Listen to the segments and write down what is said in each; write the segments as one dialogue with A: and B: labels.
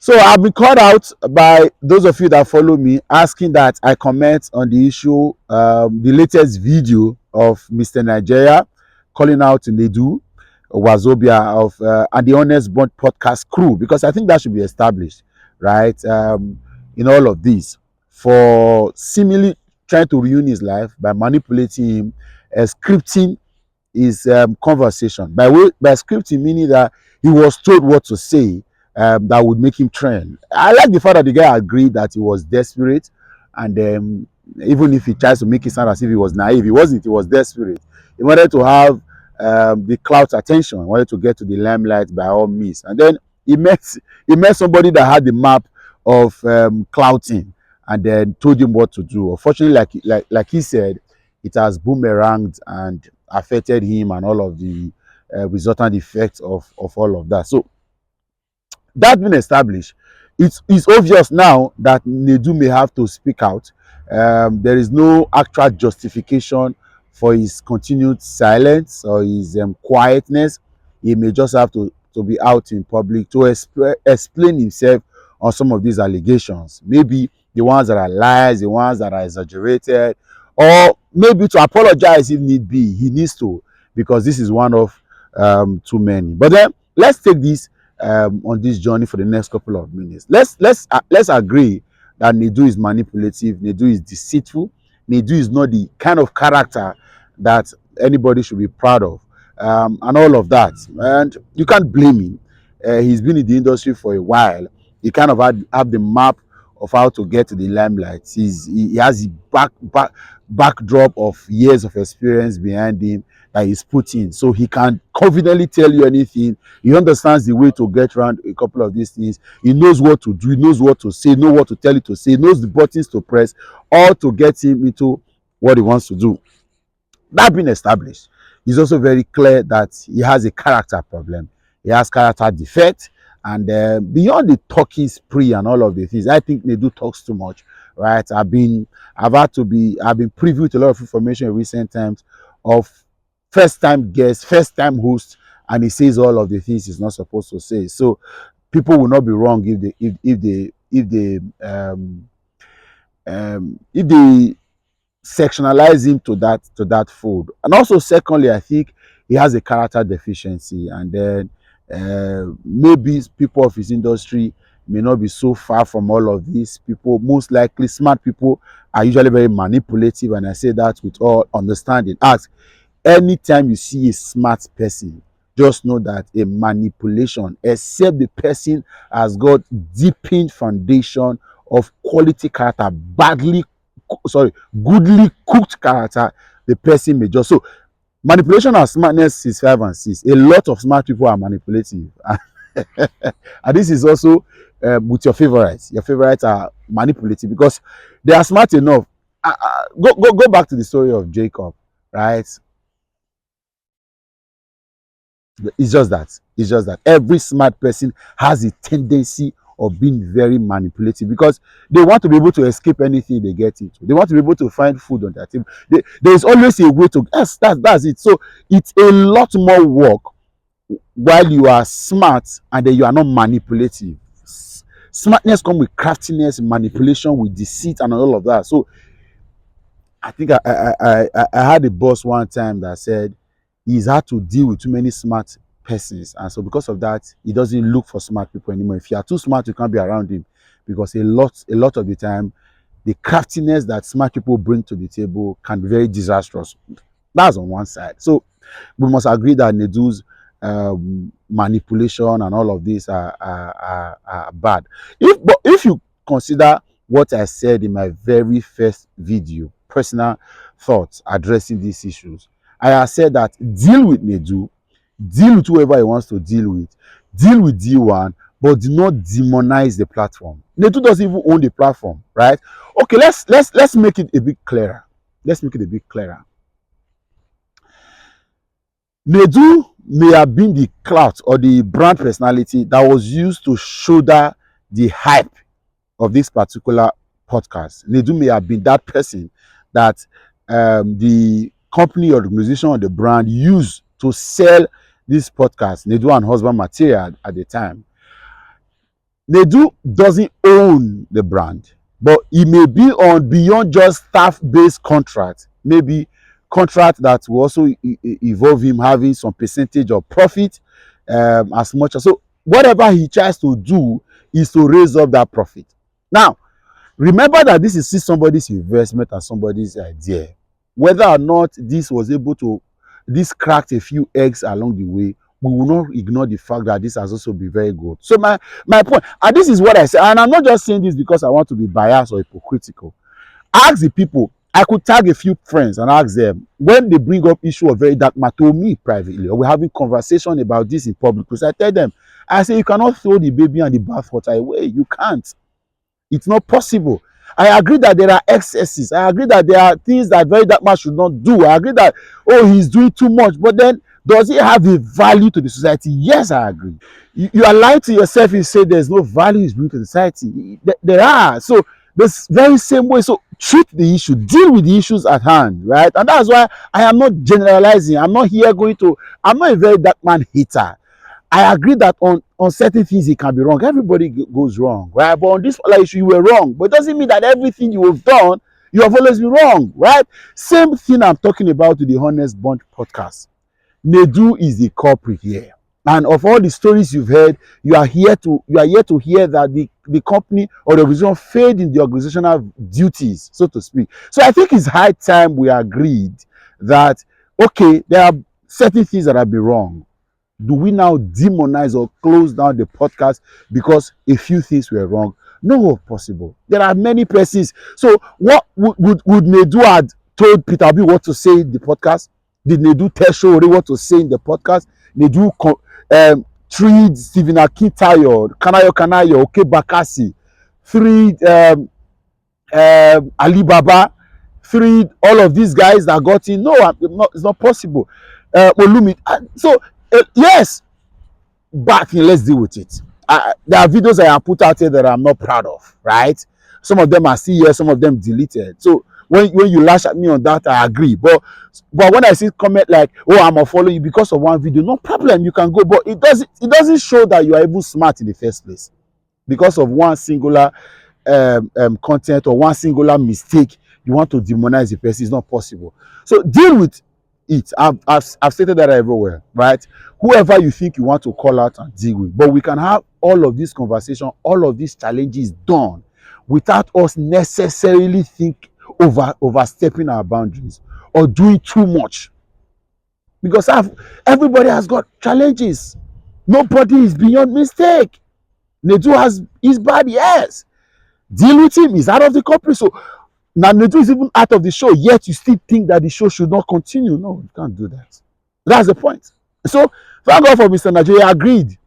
A: So I've been called out by those of you that follow me asking that I comment on the issue, the latest video of Mr. Nigeria calling out Nedu, Wazobia of and the Honest Bond podcast crew, because I think that should be established, right? In all of this, for seemingly trying to ruin his life by manipulating him, scripting his conversation. By scripting, meaning that he was told what to say that would make him trend. I like the fact that the guy agreed that he was desperate, and even if he tries to make it sound as if he was naive, he wasn't. He was desperate. He wanted to have the crowd's attention. He wanted to get to the limelight by all means, and then he met he met somebody that had the map of clouting, and then told him what to do. Unfortunately, like he said, it has boomeranged and affected him and all of the resultant effects of all of that. So that being established, it's obvious now that Nedu may have to speak out. There is no actual justification for his continued silence or his quietness. He may just have to be out in public to explain himself on some of these allegations. Maybe the ones that are lies, the ones that are exaggerated, or maybe to apologize if need be. He needs to, because this is one of too many. But then let's take this on this journey for the next couple of minutes. Let's agree that Nedu is manipulative, Nedu is deceitful, Nedu is not the kind of character that anybody should be proud of, and all of that. And you can't blame him. He's been in the industry for a while. He kind of have the map of how to get to the limelight. He has the backdrop of years of experience behind him that he's put in, so he can confidently tell you anything. He understands the way to get around a couple of these things. He knows what to do, he knows what to say, know what to tell you to say, knows the buttons to press, all to get him into what he wants to do. That being established, it's also very clear that he has a character problem. He has character defect, and beyond the talking spree and all of the things, I think Nedu talks too much. Right? I've been privy to a lot of information in recent times of first time guests, first time hosts, and he says all of the things he's not supposed to say. So people will not be wrong if they sectionalize him to that fold. And also, secondly, I think he has a character deficiency, and then maybe people of his industry may not be so far from all of these people. Most likely, smart people are usually very manipulative, and I say that with all understanding. Ask anytime you see a smart person, just know that a manipulation, except the person has got deepened foundation of quality character, goodly cooked character, the person may just. So manipulation and smartness is 5 and 6. A lot of smart people are manipulative. And this is also with your favorites. Your favorites are manipulative because they are smart enough. Go back to the story of Jacob, right? It's just that every smart person has a tendency of being very manipulative because they want to be able to escape anything they get into. They want to be able to find food on their table. There is always a way to. Yes, that's it. So it's a lot more work while you are smart and then you are not manipulative. Smartness comes with craftiness, manipulation, with deceit, and all of that. So I think I had a boss one time that said he's had to deal with too many smart persons, and so because of that, he doesn't look for smart people anymore. If you are too smart, you can't be around him because a lot of the time, the craftiness that smart people bring to the table can be very disastrous. That's on one side. So we must agree that Nedu's manipulation and all of this are bad. But if you consider what I said in my very first video, personal thoughts addressing these issues, I have said that deal with Nedu, deal with whoever he wants to deal with D1, but do not demonize the platform. Nedu doesn't even own the platform, right? Okay, let's make it a bit clearer. Let's make it a bit clearer. Nedu may have been the clout or the brand personality that was used to shoulder the hype of this particular podcast. Nedu may have been that person that the company or the organization or the brand used to sell this podcast, Nedu and Husband material at the time. Nedu doesn't own the brand, but he may be on beyond just staff-based contract. Maybe contract that will also involve him having some percentage of profit, as much as so. Whatever he tries to do is to raise up that profit. Now, remember that this is still somebody's investment and somebody's idea. Whether or not this cracked a few eggs along the way, we will not ignore the fact that this has also been very good. So my point, and this is what I say, and I'm not just saying this because I want to be biased or hypocritical. Ask the people. I could tag a few friends and ask them when they bring up issue of very dark matter to me privately, or we're having conversation about this in public. Because I tell them, I say you cannot throw the baby and the bathwater away. You can't. It's not possible. I agree that there are excesses. I agree that there are things that very dark man should not do. I agree that, oh, he's doing too much. But then, does it have a value to the society? Yes, I agree. You are lying to yourself if you say there's no value is bring to the society. There are. So, this very same way. So, treat the issue, deal with the issues at hand, right? And that's why I am not generalizing. I'm not a very dark man hater. I agree that on certain things it can be wrong. Everybody goes wrong, right? But on this particular issue, you were wrong. But it doesn't mean that everything you have done, you have always been wrong, right? Same thing I'm talking about to the Honest Bunch podcast. Nedu is the culprit here. And of all the stories you've heard, you are here to hear that the company or the organization failed in the organizational duties, so to speak. So I think it's high time we agreed that, okay, there are certain things that have been wrong. Do we now demonize or close down the podcast because a few things were wrong? No, possible. There are many persons. So what would Nedu had told Peter Obi what to say in the podcast? Did Nedu tell Showore what to say in the podcast? Nedu treat Stephen Akintayo, Kanayo, Oke Bakasi, treat Alibaba, treat all of these guys that got in. No, it's not possible. Olumi. So yes, but let's deal with it. There are videos I have put out here that I'm not proud of, right? Some of them are still here, some of them deleted. So when you lash at me on that, I agree. But when I see comment like, "Oh, I'm gonna follow you because of one video," no problem, you can go. But it doesn't show that you are even smart in the first place because of one singular content or one singular mistake. You want to demonize the person. It's not possible. So deal with it. I've stated that everywhere, right? Whoever you think you want to call out and deal with, but we can have all of this conversation, all of these challenges done without us necessarily overstepping our boundaries or doing too much, because everybody has got challenges. Nobody is beyond mistake. Nedu has his bad, yes. Deal with him. He's out of the country, so now Nedu is even out of the show, yet you still think that the show should not continue. No, you can't do that. That's the point. So thank God for Mr. Nigeria agreed.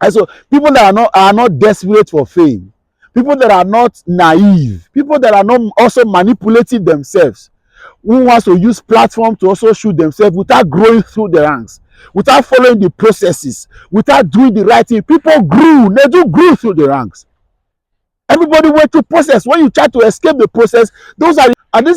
A: And so people that are not desperate for fame, people that are not naive, people that are not also manipulating themselves, who wants to use platform to also shoot themselves without growing through the ranks, without following the processes, without doing the right thing. People grew. Nedu grew through the ranks. Everybody went through process. When you try to escape the process, these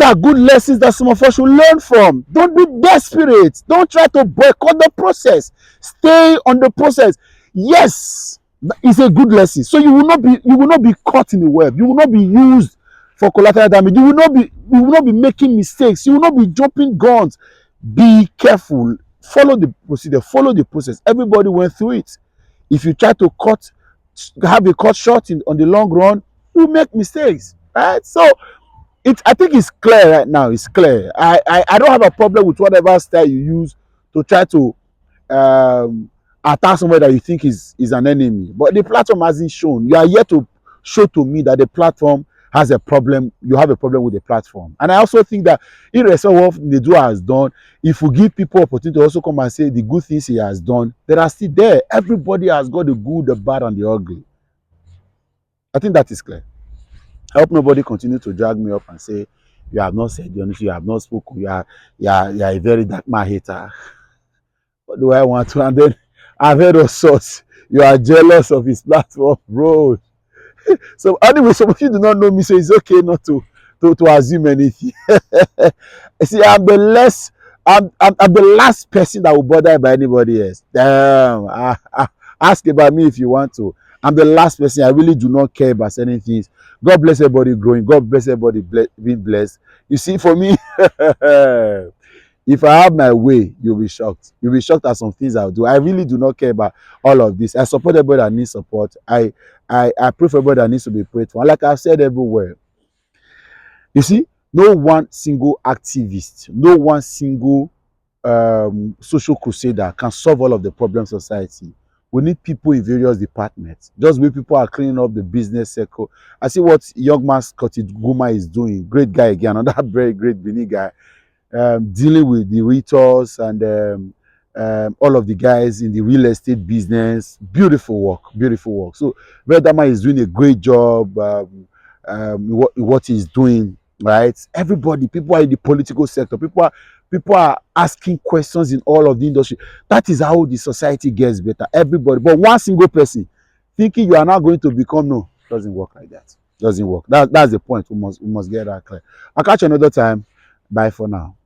A: are good lessons that some of us should learn from. Don't be desperate. Don't try to boycott the process. Stay on the process. Yes, it's a good lesson. So you will not be caught in the web. You will not be used for collateral damage. You will not be making mistakes. You will not be jumping guns. Be careful. Follow the procedure. Follow the process. Everybody went through it. If you try to have a cut short on the long run, you make mistakes, right? So I think it's clear right now. It's clear. I don't have a problem with whatever style you use to try to attack somebody that you think is an enemy. But the platform hasn't shown. You are yet to show to me that the platform has a problem. You have a problem with the platform. And I also think that irrespective of what Nedu has done, if we give people opportunity to also come and say the good things he has done, they are still there. Everybody has got the good, the bad, and the ugly. I think that is clear. I hope nobody continue to drag me up and say you have not said the honest, you have not spoken, you are a very dark man hater. What do I want to? And then I've heard of sorts. You are jealous of his platform, bro. So anyway, some of you do not know me, so it's okay not to assume anything. See, I'm the last person that will bother by anybody else. Damn. Ask about me if you want to. I'm the last person. I really do not care about certain things. God bless everybody growing. God bless everybody being blessed. You see, for me, if I have my way, you'll be shocked. You'll be shocked at some things I'll do. I really do not care about all of this. I support everybody that needs support. I pray for everybody that needs to be prayed for. And like I've said everywhere, you see, no one single activist, no one single social crusader can solve all of the problems of society. We need people in various departments. Just where people are cleaning up the business circle. I see what young man Scotty Guma is doing. Great guy again, another very great Benin guy, dealing with the Ratels and all of the guys in the real estate business. Beautiful work, beautiful work. So Vedama is doing a great job in what he's doing, right? Everybody, people are in the political sector. People are asking questions in all of the industry. That is how the society gets better. Everybody, but one single person thinking you are not going to become, no, doesn't work like that. Doesn't work. That's the point. We must get that clear. I'll catch you another time. Bye for now.